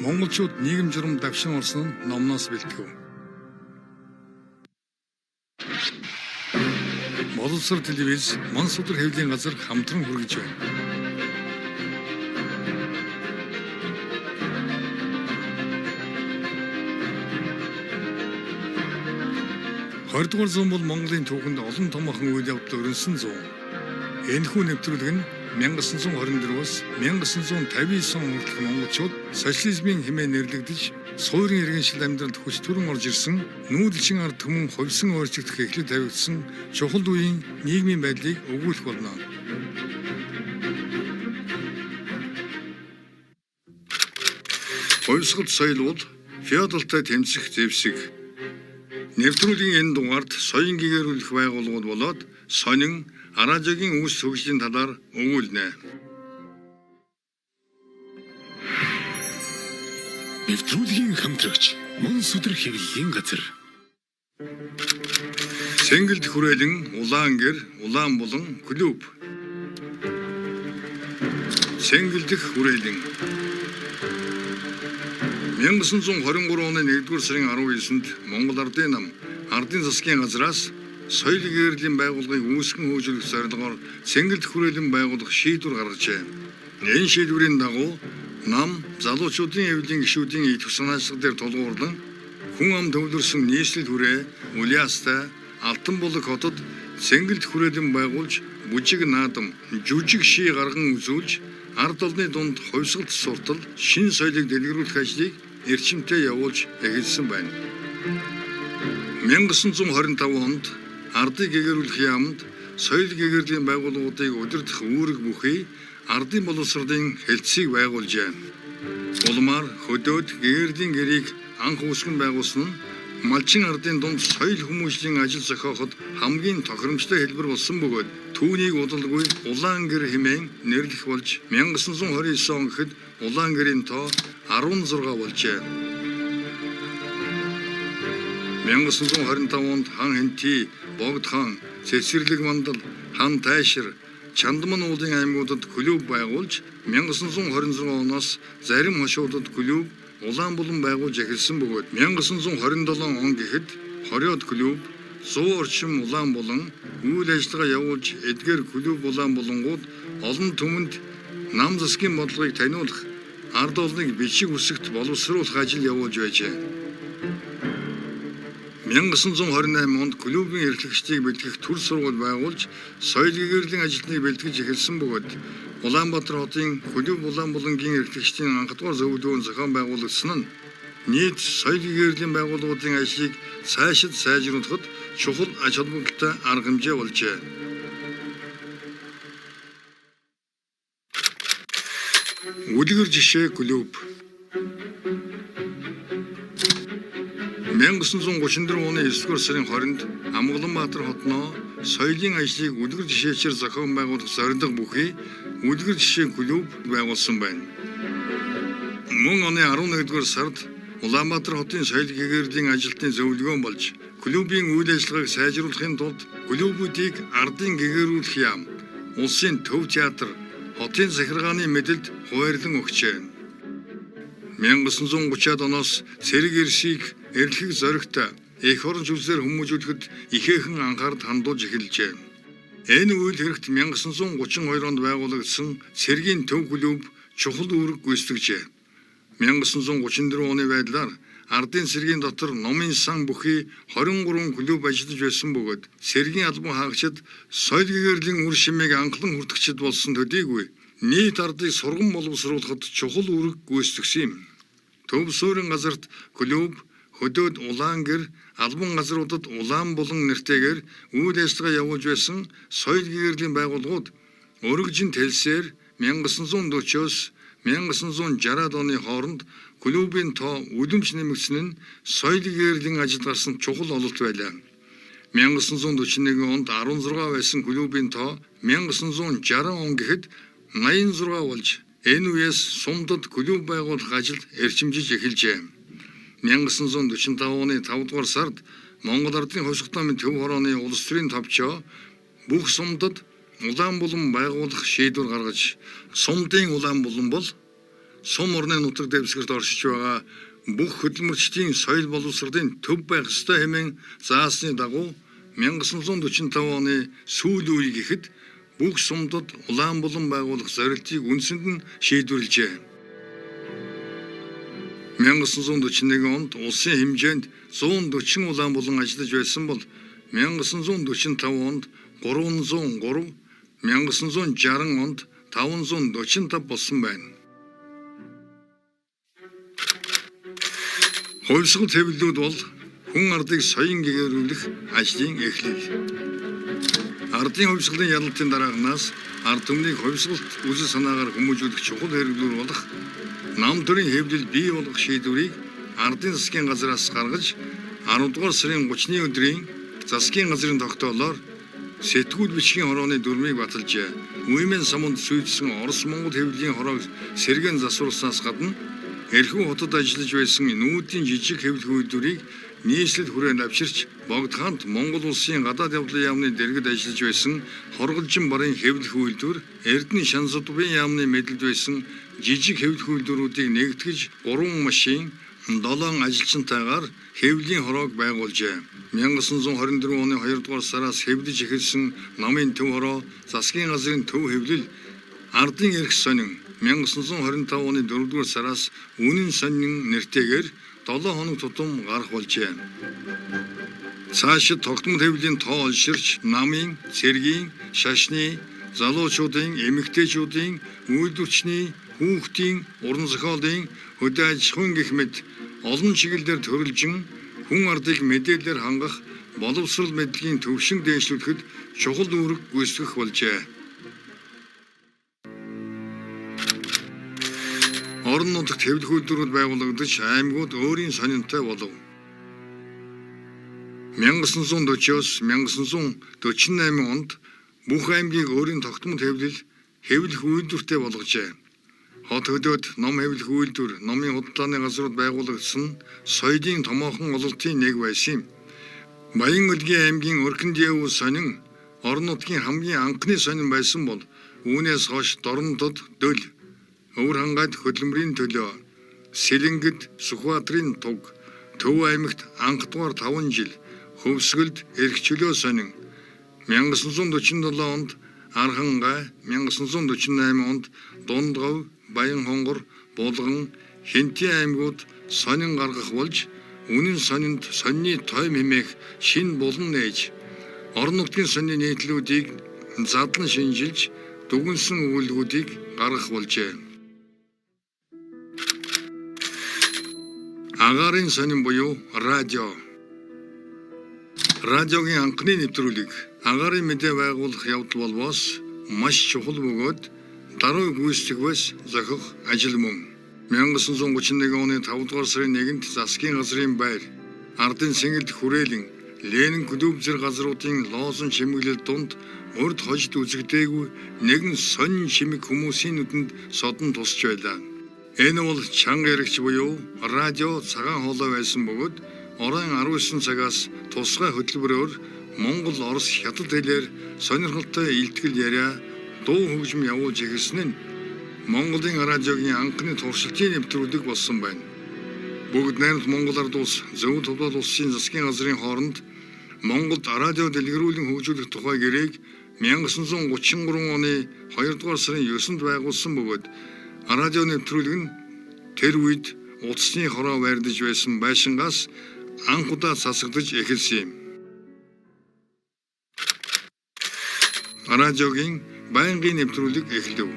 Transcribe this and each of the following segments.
Монголчууд нийгэм журам давшин орсон нь номноос бэлтгэв. Боловсрол телевиз Монс өдөр хэвлийн газар хамтран хүргэж байна. Хоёрдугаар зуун бол Монголын түүхэнд олон томоохон үйл явдал өрнөсөн зуун. Энэхүү нэвтрүүлэг нь 1924-өөс 1959 он хүртэл монголчууд социализмын хэмээн нэрлэгдэж суурин иргэншил амьдралд хүч төрөн орж ирсэн нүүдэлчин ард түмэн хувьсан өөрчлөгдөх эхлэл тавигдсан чухал үеийн нийгмийн байдлыг өгүүлэх болно. Хувьсгал соёл бол феодалтай тэмцэх зэвсэг. Нэвтрүүлгийн энэ дугаард соёлын гэгэрүүлэх байгууллагууд болоод сонин Аражагийн үүс хөгжлийн талаар өгүүлнэ. Нэвтрүүлгийн хамтрагч Монс өдөр хэвлэлийн газар. Сэнгэлд хүрээлэн улаан гэр, улаан булан клуб. Сэнгэлдэх хүрээлэн 1923 оны 1-р сарын 19-нд Монгол Ардын нам Ардын засгийн газраас соёлын гэрлийн байгууллагыг үүсгэн хөгжүүлэх зорилгоор Сэнгэлд хүрээлэн байгуулах шийдвэр гаргажээ. Энэ шийдвэрийн дагуу нам залуучуудын эвлийн гишүүдийн итг санаачлал дээр тулгуурлан хүн ам төвлөрсөн нийслэл хүрээ Улиастай Алтан булаг хотод Сэнгэлд хүрээлэн байгуулж бүжиг наадам, жүжиг ший гарган үзүүлж ард олны дунд хувьсгалт суртал, шин соёлыг дэлгэрүүлэх ажлыг эрчимтэй явуулж эхэлсэн байна. 1925 онд ардыг гэгэрүүлэх яамд соёл гэгэрлийн байгууллагуудыг удирдах үүрэг бүхий ардын боловсролын хэлтсийг байгуулжээ. Улмаар хөдөөд гэгэрлийн гэрийг анх үүсгэн байгуулсан нь малчин ардын дунд соёл хүмүүжлийн ажил зохиоход хамгийн тохиромжтой хэлбэр болсон бөгөөд түүнийг удалгүй улаан гэр хэмээн нэрлэх болж 1929 он гэхэд улаан гэрийн тоо 16 болжээ. 1925 онд хан Хэнти, Богд хаан, Цэцэрлэг мандал, хан Тайшир, Чандман уулын аймагуудад клуб байгуулж 1926 оноос зарим хошуудад клуб улаан булан байгуулж эхэлсэн бөгөөд 1927 он гэхэд хориод клуб 100 орчим улаан булан үйл ажиллагаа явуулж эдгээр клуб улаан булангууд олон түмэнд нам засгийн бодлогыг таниулах ард олныг бичиг үсэгт боловсруулах ажил явуулж байжээ. 1928 онд клубын эрхлэгчдийг бэлтгэх төр сургууль байгуулж соёл гэгэрлийн ажилтныг бэлтгэж эхэлсэн бөгөөд Улаанбаатар хотын клуб улаан булангийн эрхлэгчдийн анхдугаар зөвлөвөн зохион байгуулагдсан нь нийт соёл гэгэрлийн байгууллагуудын ажлыг цаашид сайжруулахад чухал ач холбогдолтой арга хэмжээ болжээ. Үлгэр жишээ клуб 1934 оны 9-р сарын 20-нд Амгаланбаатар хотноо соёлын ажлыг үлгэр жишээчээр зохион байгуулах зорилго бүхий үлгэр жишээ клуб байгуулсан байна. Мөн оны 11-р сард Улаанбаатар хотын соёл гэгэрлийн ажилтны зөвлөгөөн болж клубын үйл ажиллагааг сайжруулахын тулд клубүүдийг ардын гэгэрүүлэх яам, улсын төв театр, хотын захиргааны мэдэлд хуваарлан өгчээ. 1930-ад оноос цэрэг эрсийг эрэлхэх зоригтой эх орон зүйлсээр хүмүүжүүлэхэд ихээхэн анхаарал хандуулж эхэлжээ. Энэ үйл хэрэгт 1932 онд байгуулагдсан цэргийн төв клуб чухал үүрэг гүйцэтгэжээ. 1934 оны байдлаар ардын цэргийн дотор номын сан бүхий 23 клуб ажиллаж байсан бөгөөд цэргийн албан хаагчид соёл гэгэрлийн үр шимийг анхлан хүртэгчид болсон төдийгүй нийт ардыг сургам боловсруулахад чухал үүрэг гүйцэтгсэн юм. Төв суурин газарт клуб, хөдөөд улаан гэр, албан газруудад улаан булан нэртэйгээр үйл ажиллагаа явуулж байсан соёл гэгэрлийн байгууллагууд өргөжин тэлсээр 1940-оос 1960-ад оны хооронд клубын тоо үлэмж нэмэгдсэн нь соёл гэгэрлийн ажил гарсан чухал ололт байлаа. 1941 онд 16 байсан клубын тоо 1960 он гэхэд 86 болж энэ үеэс сумдад клуб байгуулах ажил эрчимжиж эхэлжээ. 1945 оны 5-р сард Монгол Ардын хувьсгалт намын төв хорооны улс төрийн товчоо бүх сумдад улаан булан байгуулах шийдвэр гаргаж, сумдын улаан булан бол сум орны нутаг дэвсгэрт оршиж байгаа бүх хөдөлмөрчдийн соёл боловсролын төв байх ёстой хэмээн заасны дагуу 1945 оны сүүл үе гэхэд бүх сумдад улаан булан байгуулах зорилтыг үндсэнд нь шийдвэрлэжээ. 1941 онд улсын хэмжээнд 140 улаан булан ажиллаж байсан бол 1945 онд 303, 1960 онд 545 болсон байна. Хувьсгал хэвлэлүүд бол хүн ардыг соён гэгэрүүлэх ажлын эхлэл. Ардын хувьсгалын ялалтын дараагнаас ард түмнийг хувьсгалт үзэл санаагаар хүмүүжүүлэх чухал хэрэглүүр болох нам төрийн хэвлэл бий болгох шийдвэрийг ардын засгийн газраас гаргаж 10 дугаар сарын 30-ны өдрийн засгийн газрын тогтоолоор сэтгүүл бичгийн хорооны дүрмийг баталжээ. Үемен самунд сүйдсэн Орос Монгол хэвлэлийн хороог сэргэн засварласнаас гадна эрхүү хотод ажиллаж байсан нүүдийн жижиг хэвлэх үйлдвэрийг нийслэл хүрээнд авчирч богдхаант Монгол улсын гадаад явдлын яамны дэргэд ажиллаж байсан хорголжин барын хэвлэх үйлдвэр, Эрдэнэ Шансудбын яамны мэдлэлд байсан жижиг хэвлэх үйлдвэрүүдийг нэгтгэж 3 машин 7 ажилчнтайгаар хэвлэлийн хороог байгуулжээ. 1924 оны 2 дугаар сараас хэвлэж эхэлсэн намын төв хороо, засгийн газрын төв хэвлэл, ардын эрх сонин 1925 оны 4 дугаар сараас үнэн сонин нэртэйгээр 7 хоног тутам гарах болжээ. Цаашид тогтмол хэвлэлийн тоо олширч намын, цэргийн, шашны, залуучуудын, эмэгтэйчүүдийн, үйлдвэрчний, хүүхдийн, уран зохиолын, хөдөө аж ахуйн гэх мэт олон чиглэлээр төрөлжин хүн ардыг мэдээлэлээр хангах боловсрол мэдлэгийн төвшин дээшлүүлэхэд чухал үүрэг гүйцэтгэх болжээ. Орон нутагт хэвлэх үйлдвэрүүд байгуулагдаж аймагуд өөрийн сонинтой болов. 1940-оос 1948 онд бүх аймгийг өөрийн тогтмол хэвлэх үйлдвэртэй болгожээ. Хот хөдөөд ном хэвлэх үйлдвэр, номын худалдааны газрууд байгуулагдсан соёлын томоохон ололтын нэг байсан юм. Баян-Өлгийн аймгийн Өркөндиев сонин орон нутгийн хамгийн анхны сонин байсан бол үүнээс хойш Дорнодод Дөл, Өвөр хангайд хөдөлмөрийн төлөө, Сэлэнгэд Сүхбаатарын туг, Төв аймагт анхдугаар 5 жил, Хөвсгөлд эрх чөлөө сонин, 1947 онд Архангай, 1948 онд Дундгав, Баян хонгор, Булган, Хинтийн аймагуд сонин гаргах болж үнэн сонинд сонины той хэмээх шин булан нээж орон нутгийн сонины нийтлүүдийг задлан шинжилж дүгнсэн өгүүлбэрүүдийг гаргах болжээ. Агаарын сонин буюу радио. Радиогийн анхны нэвтрүүлэг агаарын мэдээ байгуулах явдал болвоос маш чухал бөгөөд даруй гүйцэтгээс зохих ажил мөн. 1931 оны 5 дугаар сарын 1-нд засгийн газрын байр, ардын сэнгэлд хүрээлэн, Ленин клуб зэрэг газруудын лозон чимэглэл дунд урд хожид үзэгдээгүй нэгэн сонин чимэг хүмүүсийн нүдэнд содон тусч байлаа. Энэ бол чанга яригч буюу радио цагаан хоолой байсан бөгөөд оройн 19 цагаас тусгай хөтөлбөрөөр Монгол Орос хятад хэлээр сонирхолтой илтгэл яриа дуу хөгжим явуулж эхэлсэн нь Монголын радиогийн анхны туршилтын нэвтрүүлэг болсон байна. Бүгд найрамд Монгол Ард улс, Зөв Толгой улсын засгийн газрын хооронд Монголд радио дэлгэрүүлэн хөгжүүлэх тухай гэрээг 1933 оны 2 дугаар сарын 9-нд байгуулсан бөгөөд радио нэвтрүүлэг нь тэр үед утасны хороо байрдаж байсан байшингаас анх удаа засагдаж эхэлсэн юм. Радиогийн байнгын нэвтрүүлэг эхлэв.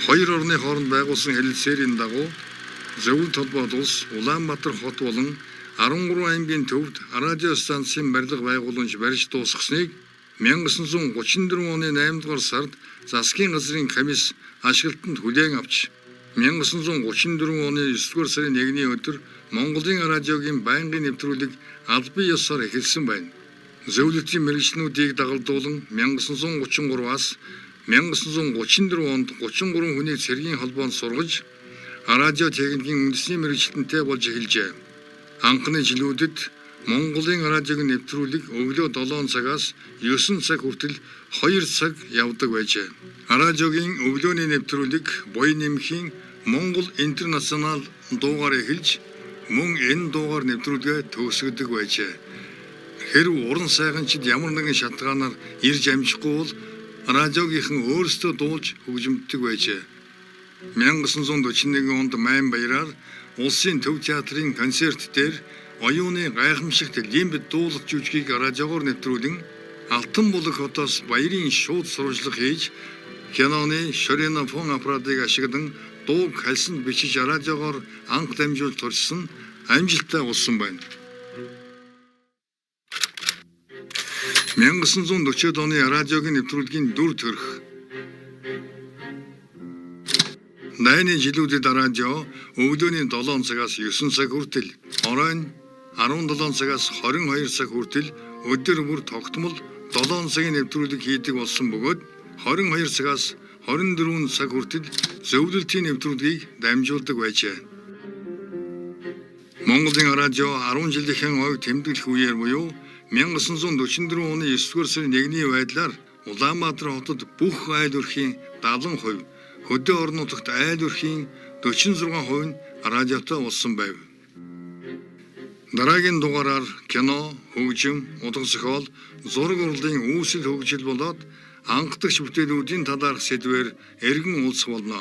Хоёр орны хооронд байгуулсан хэлэлцээрийн дагуу Зөв Толгой улс Улаанбаатар хот болон 13 аймгийн төвд радио станцын барилга байгууламж барьж дуусгасныг 1934 оны 8 дугаар сард засгийн газрын комисс ашиглалтанд хүлээн авч 1934 оны 9 дугаар сарын 1-ний өдөр Монголын радиогийн байнгын нэвтрүүлэг албан ёсоор эхэлсэн байна. Зөвлөлтийн мэргэжлүүдийг дагалдуулан 1933-аас 1934 онд 33 хүнийг цэргийн холбоонд сургаж радио техникийн үндэсний мэргэжилтэнтэй болж эхэлжээ. Анхны жилүүдэд Монголын радиогийн нэвтрүүлэг өглөө 7 цагаас 9 цаг хүртэл 2 цаг явдаг байжээ. Радиогийн өглөөний нэвтрүүлэг буян нэмхийн Монгол Интернационал дуугаар эхэлж мөн энэ дуугаар нэвтрүүлгээ төгсгдөг байжээ. Хэрв уран сайханчид ямар нэгэн шалтгаанаар ирж амжихгүй бол радиогийнхан өөрсдөө дуулж хөгжимддөг байжээ. 1941 онд Майнбаяраар улсын төв театрын концерт дээр оюуны гайхамшигт лимб дуулах жүжигийг радиогоор нэвтрүүлэн Алтан булаг хотоос баярын шууд сурвалжлага хийж киноны шорина фон аппаратыг ашиглан дууг хальсанд бичиж радиогоор анх дамжуулж туршсан амжилттай болсон байна. 1940-ад оны радиогийн нэвтрүүлгийн дүр төрх. Найны жилүүдэд радио өглөөний 7 цагаас 9 цаг хүртэл, оройн 17 цагаас 22 цаг хүртэл өдөр бүр тогтмол 7 цагийн нэвтрүүлэг хийдэг болсон бөгөөд 22 цагаас 24 цаг хүртэл зөвлөлтийн нэвтрүүлгийг дамжуулдаг байжээ. Монголын радио 10 жилийнхэн ойг тэмдэглэх үеэр буюу 1944 оны 9-р сарын 1-ний байдлаар Улаанбаатар хотод бүх айл өрхийн 70%, хөдөө орон нутагт айл өрхийн 46% нь радиотой болсон байв. Дараагийн дугаараар кино, хөгжим, утга зохиол, зураг урлын үүсэл хөгжил болоод анхдагч бүтээлүүдийн талаарх сэдвээр эргэн уулзах болно.